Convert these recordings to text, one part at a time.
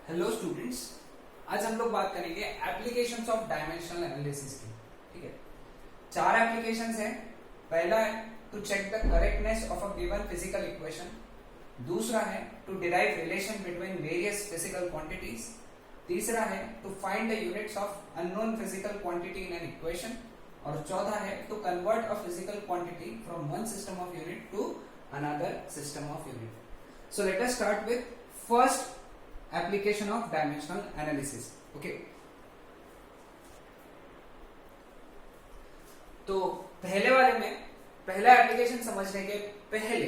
Hello students, आज हम लोग बात करेंगे एप्लीकेशंस ऑफ डायमेंशनल एनालिसिस की। ठीक है, 4 एप्लीकेशंस हैं। पहला है to check the correctness of a given physical equation. दूसरा है to derive relation between various physical quantities. तीसरा है to find the units of unknown physical quantity in an equation. और चौथा है to convert a physical quantity from one system of unit to another system of unit. So let us start with first application of dimensional analysis. Okay, तो पहले वाले में पहला application समझने के पहले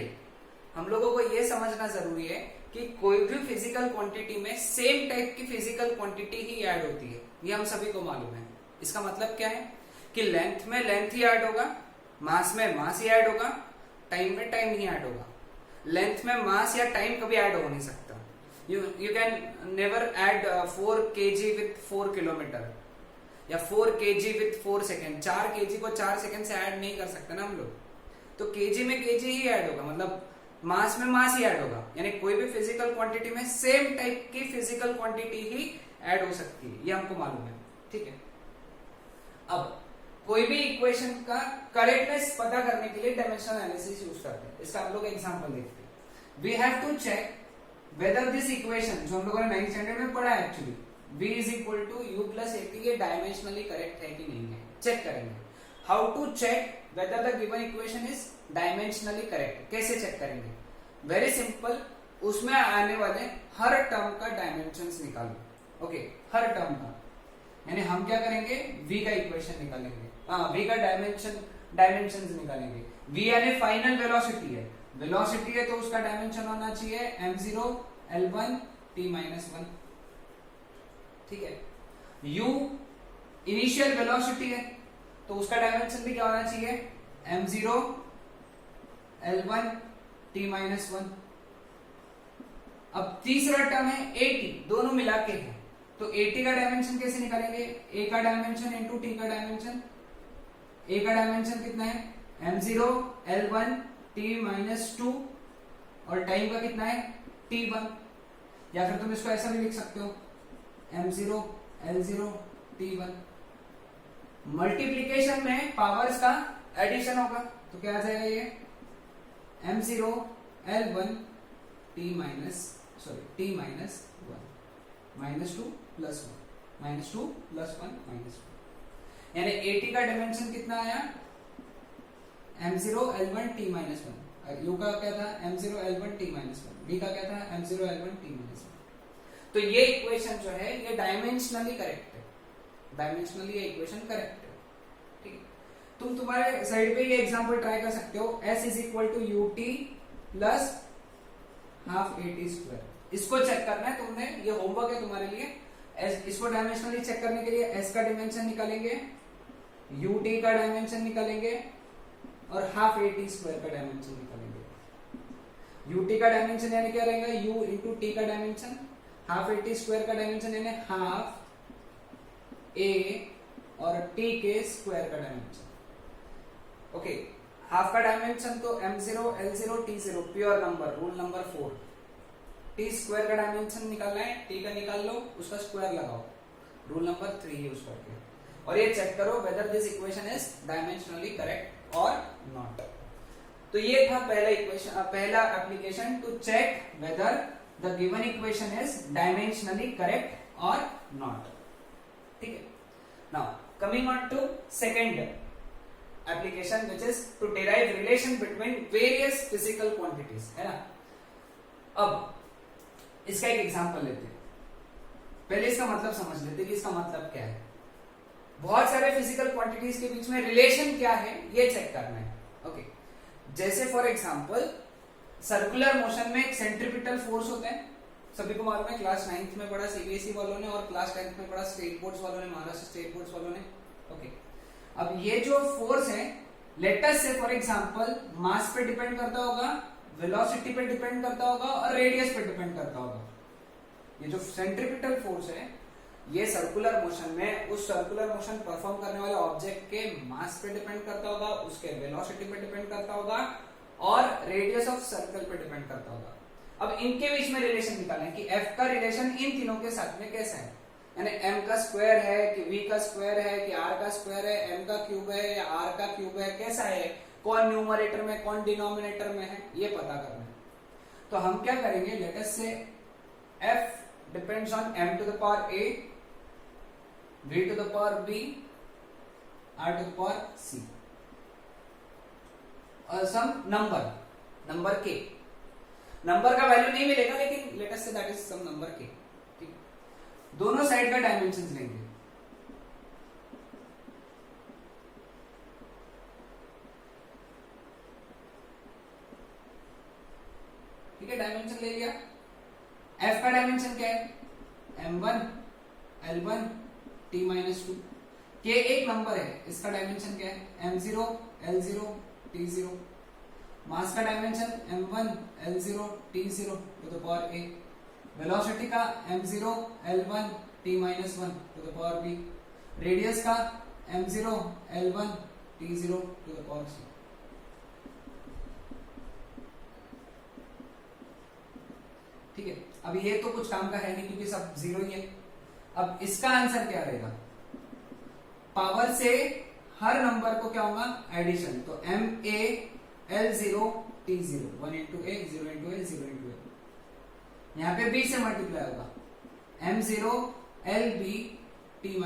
हम लोगों को यह समझना जरूरी है कि कोई भी फिजिकल क्वांटिटी में सेम टाइप की फिजिकल क्वांटिटी ही ऐड होती है। ये हम सभी को मालूम है। इसका मतलब क्या है कि लेंथ में लेंथ ही ऐड होगा, मास में मास ही ऐड होगा, टाइम में टाइम ही ऐड होगा। लेंथ में मास या टाइम कभी ऐड हो नहीं सकता। You can never add 4 kg with 4 kilometre या 4 kg with 4 सेकेंड। 4 kg को 4 सेकेंड से ऐड नहीं कर सकते ना हम लोग। तो kg में kg ही ऐड होगा, मतलब मास में मास ही ऐड होगा। यानी कोई भी फिजिकल क्वांटिटी में सेम टाइप की फिजिकल क्वांटिटी ही ऐड हो सकती है, ये हमको मालूम है। ठीक है, अब कोई भी इक्वेशन का करेक्टनेस पता करने के लिए डायमेंशनल एनालिसिस यूज करते हैं। इसका हम लोग एग्जांपल देखते हैं। We have to check whether this equation जो हम लोगों ने 9th स्टैंडर्ड में पढ़ा है actually, v is equal to u plus at, ये डायमेंशनली करेक्ट है कि नहीं है, चेक करेंगे। How to check whether the given equation is dimensionally correct, कैसे चेक करेंगे? वेरी सिंपल, उसमें आने वाले हर टर्म का डायमेंशंस निकालो। ओके, हर टर्म का, यानी हम क्या करेंगे, v का इक्वेशन निकालेंगे, v का डायमेंशंस निकालेंगे। v यानी फाइनल वेलोसिटी है, वेलोसिटी है तो उसका डायमेंशन होना चाहिए m0 l1 t-1। ठीक है, u इनिशियल वेलोसिटी है तो उसका डायमेंशन भी क्या होना चाहिए, m0 l1 t-1। अब तीसरा टर्म है at, दोनों मिला के है, तो at का डायमेंशन कैसे निकालेंगे, a का डायमेंशन इंटू t का डायमेंशन। a का डायमेंशन कितना है, m0 l1 t-2 और टाइम का कितना है t1, या फिर तुम इसको ऐसा भी लिख सकते हो m0 l0 t1। मल्टीप्लिकेशन में पावर्स का एडिशन होगा तो क्या आ जाएगा, ये m0 l1 t-1 -2 + 1 -2 + 1 -2, यानी at का डायमेंशन कितना आया, m0 l1 t-1। u का क्या था, m0 l1 t-1। v का क्या था, m0 l1 t-1। तो ये इक्वेशन जो है ये डायमेंशनली करेक्ट है, डायमेंशनली ये इक्वेशन करेक्ट है। ठीक है, तुम तुम्हारे साइड पे ये एग्जांपल ट्राई कर सकते हो, s = ut + ½ at²। इसको चेक करना है तुमने, ये होमवर्क है तुम्हारे लिए। इसको डायमेंशनली चेक करने के लिए s का डायमेंशन निकालेंगे, ut का डायमेंशन निकालेंगे और ½ at² का डायमेंशन निकालेंगे। ut का डायमेंशन यानी क्या रहेगा, u इंटू t का डायमेंशन, ½ at² का डायमेंशन यानी ½ a और t के स्क्वायर का डायमेंशन। ओके, हाफ का डायमेंशन तो m0 l0 t0 pure number, rule number 4। t² का डायमेंशन निकालना है, t का निकाल लो, उसका स्क्वायर लगाओ, रूल नंबर 3 यूज करके, और ये चेक करो whether this equation is dimensionally correct or not। तो ये था पहला application to check whether the given equation is dimensionally correct or not। ठीक है, now coming on to second application which is to derive relation between various physical quantities, है ना। अब इसका एक एग्जांपल लेते हैं, पहले इसका मतलब समझ लेते हैं कि इसका मतलब क्या है। बहुत सारे फिजिकल क्वांटिटीज के बीच में रिलेशन क्या है ये चेक करना है। ओके, जैसे फॉर एग्जांपल सर्कुलर मोशन में एक सेंट्रीपिटल फोर्स होता है, सभी को मालूम है, क्लास 9th में पढ़ा सीबीएसई वालों ने और क्लास 10th में पढ़ा स्टेट बोर्ड्स वालों ने, महाराष्ट्र स्टेट बोर्ड्स वालों ने। ओके, अब ये जो फोर्स है, लेट अस से फॉर एग्जांपल मास पे डिपेंड करता होगा, वेलोसिटी पे डिपेंड करता होगा और रेडियस पे डिपेंड करता होगा। ये जो सेंट्रीपिटल फोर्स है ये सर्कुलर मोशन में उस सर्कुलर मोशन परफॉर्म करने वाले ऑब्जेक्ट के मास पे डिपेंड करता होगा, उसके वेलोसिटी पे डिपेंड करता होगा और रेडियस ऑफ सर्कल पे डिपेंड करता होगा। अब इनके बीच में रिलेशन निकालें कि f का रिलेशन इन तीनों के साथ में कैसा है, यानी m का स्क्वायर है कि v का स्क्वायर है कि r का स्क्वायर है, m का क्यूब है या r का क्यूब है, कैसा है, कौन न्यूमरेटर में कौन डिनोमिनेटर में है, ये पता करना है। तो हम क्या करेंगे, late us say f depends on m to the power a, v to the power b, r to the power c और सम नंबर k। नंबर का वैल्यू नहीं मिलेगा लेकिन let us say that is some number k। ठीक, दोनों side का dimensions लेंगे। ठीक है, डायमेंशन ले लिया। f का डायमेंशन क्या है, m1 l1 t-2। k एक नंबर है, इसका डायमेंशन क्या है, m0 l0 t0। मास का dimension m1 l0 t0 to the power a। Velocity का m0 l1 t-1 to the power b। Radius का m0 l1 t0 to the power c। ठीक है, अब ये तो कुछ काम का है नहीं क्योंकि सब जीरो ही है। अब इसका आंसर क्या रहेगा, पावर से हर नंबर को क्या होगा, एडिशन। तो m a l0 t0, 1 into a 0 into a 0 into a, यहाँ पे b से मल्टीप्लाई होगा, m0 lb t-b,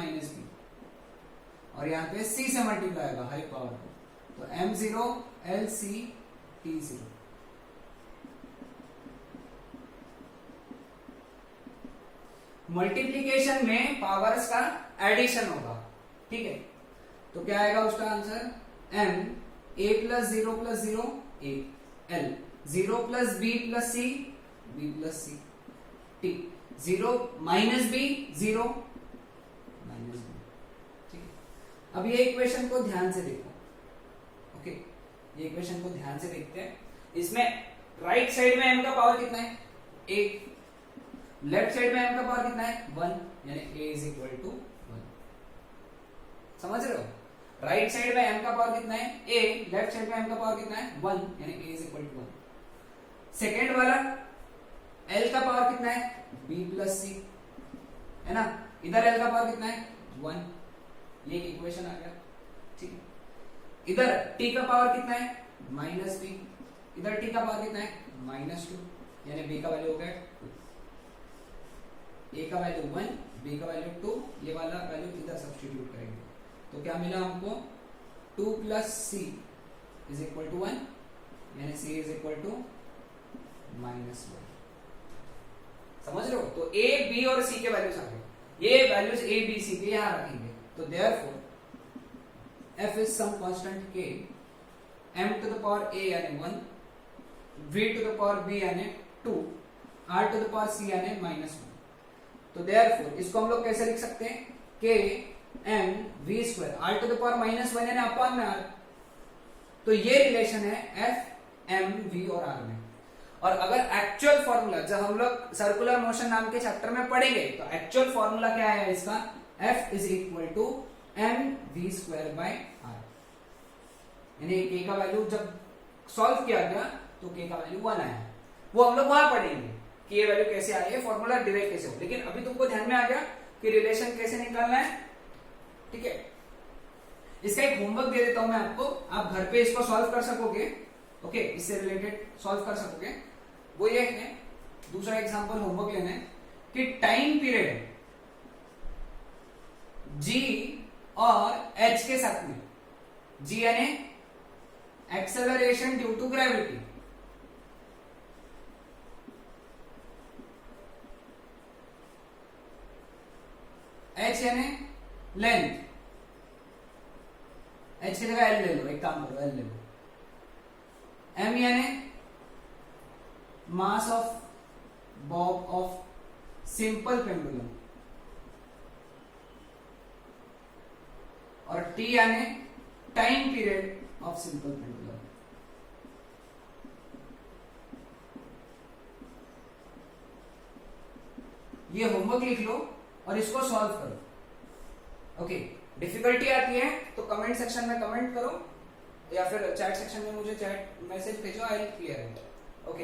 और यहाँ पे c से मल्टीप्लाई होगा हाई पावर को, तो m0 lc t0। मल्टीप्लीकेशन में पावर्स का एडिशन होगा। ठीक है, तो क्या आएगा उसका answer, m a plus 0 plus 0 a, l 0 plus b plus c b plus c, t 0 minus b 0 minus b। ठीक है, अब ये इक्वेशन को ध्यान से देखो। ओके, ये इक्वेशन को ध्यान से देखते हैं। इसमें राइट साइड में m का पावर कितना है, a, लेफ्ट साइड में m का पावर कितना है, 1, यानी a इज इक्वल टू 1। समझ रहे हो, राइट साइड में m का पावर कितना है, a, लेफ्ट साइड में m का पावर कितना है, 1, यानी a is equal to 1। Second वाला l का पावर कितना है, b प्लस c, है ना, इधर l का पावर कितना है, 1, ये एक इक्वेशन आ गया। ठीक है, इधर t का पावर कितना है, माइनस b, इधर t का पावर कितना है, -2, यानी b का वैल्यू हो गया 2, a का वैल्यू 1, b का वैल्यू 2, ये वाला वैल्यू इधर सब्स्टिट्यूट करेंगे तो क्या मिला हमको, 2 plus c is equal to 1, यानी c इज इक्वल टू -1। समझ रहे हो, तो a b और c के वैल्यूज आ गए, ये वैल्यूज a b c के यहां रखेंगे। तो therefore f is some constant k, m to the power a यानी 1, v to the power b यानी 2, r to the power c यानी -1। तो देयरफॉर इसको हम लोग कैसे लिख सकते हैं, k m v square, r to the power -1 यानी अपॉन में r। तो ये रिलेशन है f m v और r में। और अगर एक्चुअल फॉर्मूला जब हम लोग सर्कुलर मोशन नाम के चैप्टर में पढ़ेंगे तो एक्चुअल फॉर्मूला क्या है इसका, f is equal to m v square by r, यानी k का वैल्यू जब सॉल्व किया गया तो k का वैल्यू 1 आया, वो हम लोग वहां पढ़ेंगे कि ये वैल्यू कैसे आई है, फॉर्मूला डिराइव कैसे हो। लेकिन अभी तुमको ध्यान में आ गया कि रिलेशन कैसे निकालना है। ठीक है, इसका एक होमवर्क दे देता हूं मैं आपको, आप घर पे इसको सॉल्व कर सकोगे। ओके, इससे रिलेटेड सॉल्व कर सकोगे। वो ये है, दूसरा एग्जांपल होमवर्क लेना है कि टाइम पीरियड g और h के साथ में, g यानी acceleration due to gravity, h यानी लेंथ, h की जगह l ले लो, एक काम करो l ले लो, m यानी mass of Bob of simple pendulum, और t यानी time period of simple pendulum. ये होमवर्क लिख लो और इसको सॉल्व करो। ओके, डिफिकल्टी आती है तो कमेंट सेक्शन में कमेंट करो या फिर चैट सेक्शन में मुझे चैट मैसेज भेजो, I will clear it. Okay,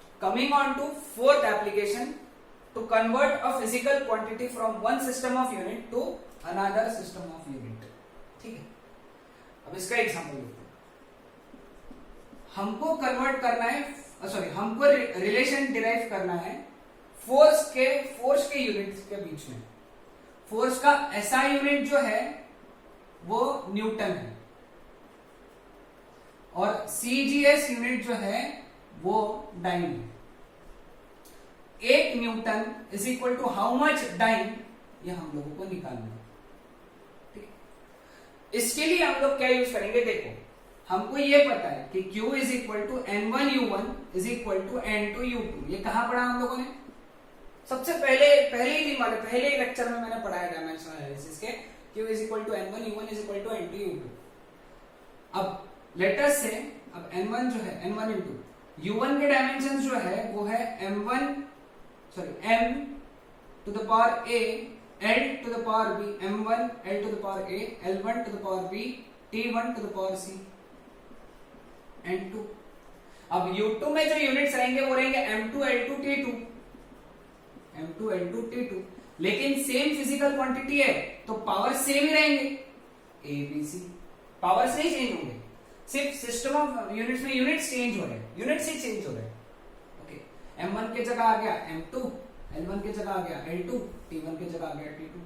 coming on to fourth application, to convert a physical quantity from one system of unit to another system of unit. ठीक है, अब इसका एग्जांपल देखते हैं. हमको कन्वर्ट करना है, सॉरी हमको रिलेशन डिराइव करना है फोर्स के यूनिट्स के बीच में. फोर्स का एसआई यूनिट जो है वो न्यूटन है और सीजीएस यूनिट जो है वो डाइन है. एक newton is equal to how much dyne, ये हम लोगों को निकालना है. ठीक है, इसके लिए हम लोग क्या यूज करेंगे, देखो हमको ये पता है कि Q is equal to N1U1 is equal to N2U2. ये कहां पढ़ा हम लोगों ने, सबसे पहले ही दिन वाले पहले ही लेक्चर में मैंने पढ़ाया डायमेंशनल एनालिसिस के. Q is equal to N1U1 is equal to N2U2. अब लेटर से अब N1 जो है N1 इंटू U1 के डायमेंशन जो है वो है M to the power A, L to the power B, M1 L to the power A, L1 to the power B, T1 to the power C, N2. अब U2 में जो units रहेंगे वो रहेंगे M2 L2 T2, M2 L2 T2. लेकिन same physical quantity है तो power same ही रहेंगे, A B C. पावर्स नहीं चेंज होंगे, सिर्फ सिस्टम ऑफ यूनिट्स में यूनिट्स चेंज हो रहे हैं, यूनिट्स ही चेंज हो रहे हैं. M1 के जगह आ गया M2, L1 के जगह आ गया L2, T1 के जगह आ गया T2.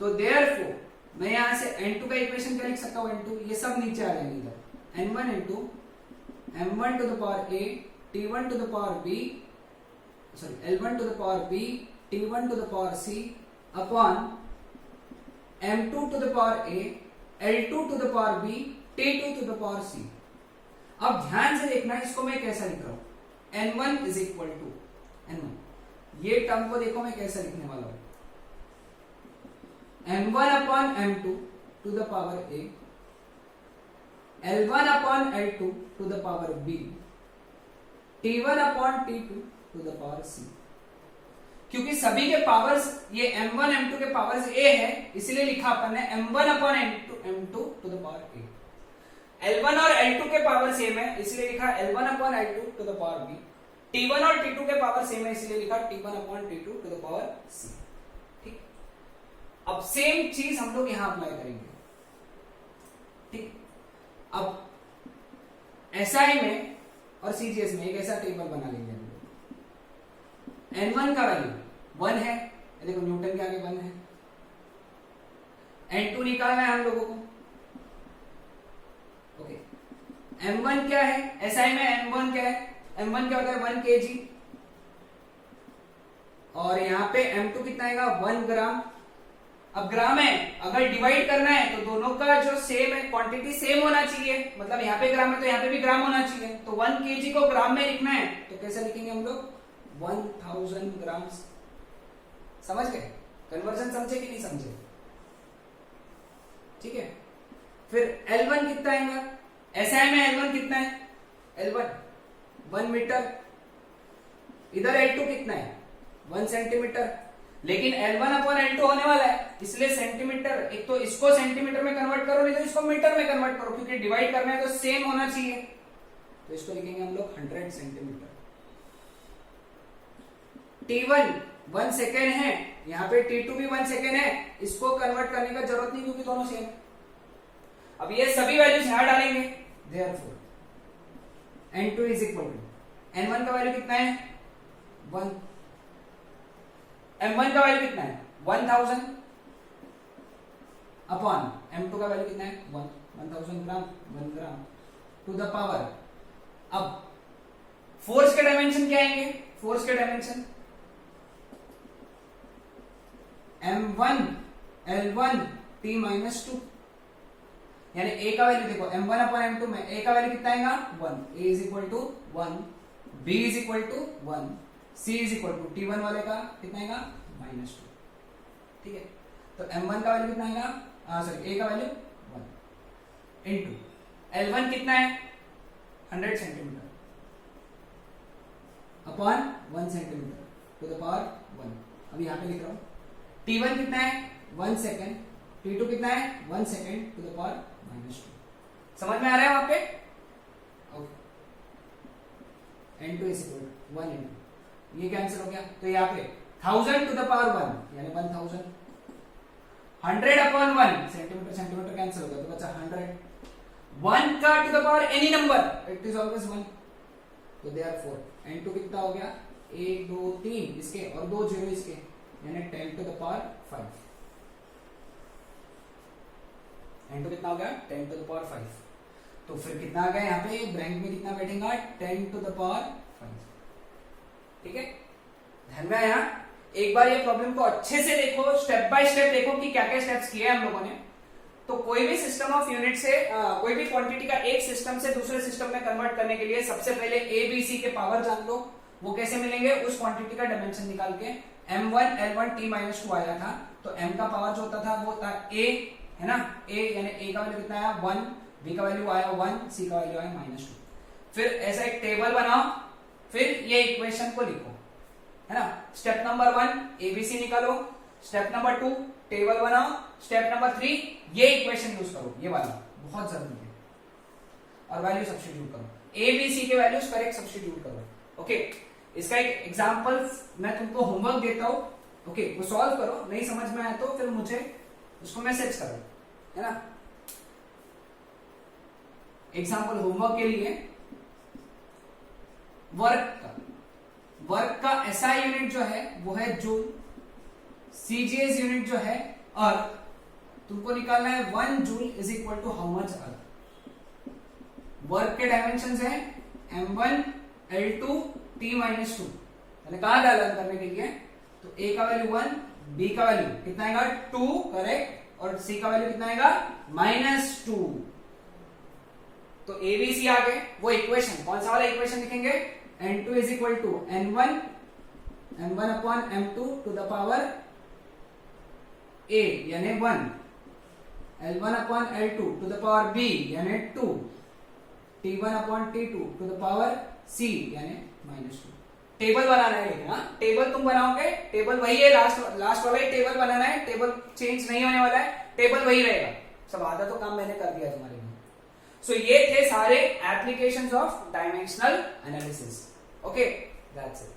तो देयरफॉर मैं यहां से N2 का इक्वेशन क्या लिख सकता हूं, N2 ये सब नीचे आ जाएंगे इधर. N1 into M1 to the power A, T1 to the power B, sorry L1 to the power B, T1 to the power C upon M2 to the power A, L2 to the power B, T2 to the power C. अब ध्यान से देखना इसको मैं कैसा लिख रहा हूं. N1 is equal to N1, ये टर्म को देखो मैं कैसे लिखने वाला हूं. N1 upon M2 to the power A, L1 upon L2 to the power B, T1 upon T2 to the power C. क्योंकि सभी के पावर्स ये M1 M2 के पावर्स A है, इसलिए लिखा अपन ने M1 upon M2 to the power A. L1 और L2 के पावर सेम है इसलिए लिखा L1 upon L2 to the power B. T1 और T2 के पावर सेम है इसलिए लिखा T1 upon T2 to the power C. ठीक, अब सेम चीज हम लोग यहां अप्लाई करेंगे. ठीक, अब SI में और CGS में एक ऐसा टेबल बना लेंगे हम लोग. N1 का वैल्यू 1 है, देखो न्यूटन के आगे 1 है. N2 निकालना है हम लोगों को. ओके, M1 क्या है, SI में M1 क्या है, M1 क्या होता है 1 kg और यहाँ पे M2 कितना आएगा 1 ग्राम. अब ग्राम है, अगर डिवाइड करना है तो दोनों का जो सेम है क्वांटिटी सेम होना चाहिए, मतलब यहाँ पे ग्राम है तो यहाँ पे भी ग्राम होना चाहिए. तो 1 kg को ग्राम में लिखना है तो कैसे लिखेंगे हम लोग 1000 ग्राम. समझ गए, कन्वर्जन समझे कि नहीं समझे. ठीक है, फिर L1 कितना आएगा, SI में L1 कितना है, L1 1 मीटर, इधर L2 कितना है 1 सेंटीमीटर. लेकिन L1 अपॉन L2 होने वाला है इसलिए सेंटीमीटर, एक तो इसको सेंटीमीटर में कन्वर्ट करो नहीं तो इसको मीटर में कन्वर्ट करो, क्योंकि डिवाइड करना है तो सेम होना चाहिए. तो इसको लिखेंगे हम लोग 100 सेंटीमीटर. T1 1 सेकेंड है, यहाँ पे T2 भी 1 सेकेंड है, इसको कन्वर्ट करने का जरूरत नहीं क्योंकि दोनों सेम. अब ये सभी वैल्यूज यहां डालेंगे. Therefore N2 is equal to N1 का वैल्यू कितना है 1, M1 का वैल्यू कितना है 1000 अपॉन M2 का वैल्यू कितना है 1000 ग्राम, 1 ग्राम टू द पावर. अब फोर्स के डायमेंशन क्या आएंगे, फोर्स के डायमेंशन M1 L1 T-2, यानी A का वैल्यू देखो M1 अपॉन M2 में A का वैल्यू कितना आएगा 1, A is equal to 1, B is equal to 1, C is equal to T1 वाले का कितना आएगा -2. ठीक है, तो M1 का वैल्यू कितना आएगा, सॉरी A का वैल्यू 1 इनटू L1 कितना है 100 centimetre upon 1 centimetre to the power 1. अभी यहां पे लिख रहा हूं. T1 कितना है 1 सेकेंड, T2 कितना है 1 सेकेंड टू द पावर -2. समझ में आ रहा है वहां पे. n2 is equal to 1 into, ये कैंसिल हो गया, तो यहाँ पे 1000 टू द पावर 1 यानी 1000, 100 अपॉन 1 सेंटीमीटर सेंटीमीटर कैंसिल हो गया, तो बचा 100, 1 का to the power any number it is always 1, तो दे आर 4, n2 कितना हो गया 1 2 3 इसके और 2 0 इसके, यानी 10 टू द पावर 5, n2 कितना हो गया 10 टू द पावर 5, तो फिर कितना आ गया यहाँ पे ब्रैकेट में कितना बैठेगा 10 टू द पावर 5, ठीक है। ध्यान में आया, एक बार ये प्रॉब्लम को अच्छे से देखो, स्टेप बाय स्टेप देखो कि क्या क्या स्टेप्स किए हम लोगों ने। तो कोई भी सिस्टम ऑफ यूनिट से कोई भी क्वांटिटी का एक सिस्टम से दूसरे सिस्टम में कन्वर्ट करने के लिए सबसे पहले ए बी सी के पावर जान लो, वो कैसे मिलेंगे, उस क्वांटिटी का डायमेंशन निकाल के, m1 l1 t-2 आया था, तो m का पावर जो होता था वो था a, है ना, a यानी a का वैल्यू कितना आया 1, b का वैल्यू आया 1, c का वैल्यू आया -2। फिर ऐसा एक टेबल बनाओ, फिर ये इक्वेशन को लिखो, है ना। स्टेप नंबर 1 एबीसी निकालो, स्टेप नंबर 2 टेबल बनाओ, स्टेप नंबर 3 ये इक्वेशन यूज करो, ये वाला बहुत जरूरी है, और वैल्यू सब्स्टिट्यूट करो, ए बी सी के वैल्यूज करेक्ट सब्स्टिट्यूट करो। ओके, इसका एक एग्जांपल मैं तुमको होमवर्क देता हूं, ओके, वो सॉल्व करो, नहीं समझ में आया तो फिर मुझे उसको मैसेज करो, है ना। एग्जांपल होमवर्क के लिए वर्क का एसआई यूनिट जो है वो है जूल, सीजीएस यूनिट जो है अर्थ, तुमको निकालना है 1 joule is equal to how much erg. Work के डायमेंशंस है m1 l2 t-2, मैंने कहा डाला करने के लिए, तो a का वैल्यू 1, b का वैल्यू कितना आएगा 2, करेक्ट, और c का वैल्यू कितना आएगा -2। तो a b c आ गए, वो इक्वेशन कौन सा वाला इक्वेशन लिखेंगे, n2 is equal to m1 upon m2 to the power a यानी 1, l1 upon l2 to the power b यानी 2, t1 upon t2 to the power c यानी -2। टेबल बनाना है, लेकिन हाँ टेबल तुम बनाओगे, टेबल वही है, लास्ट वाला ही टेबल बनाना है, टेबल चेंज नहीं होने वाला है, टेबल वही रहेगा, सब आधा तो काम मैंने कर दिया तुम्हारे लिए। सो ये थे सारे applications of dimensional analysis. Okay, that's it.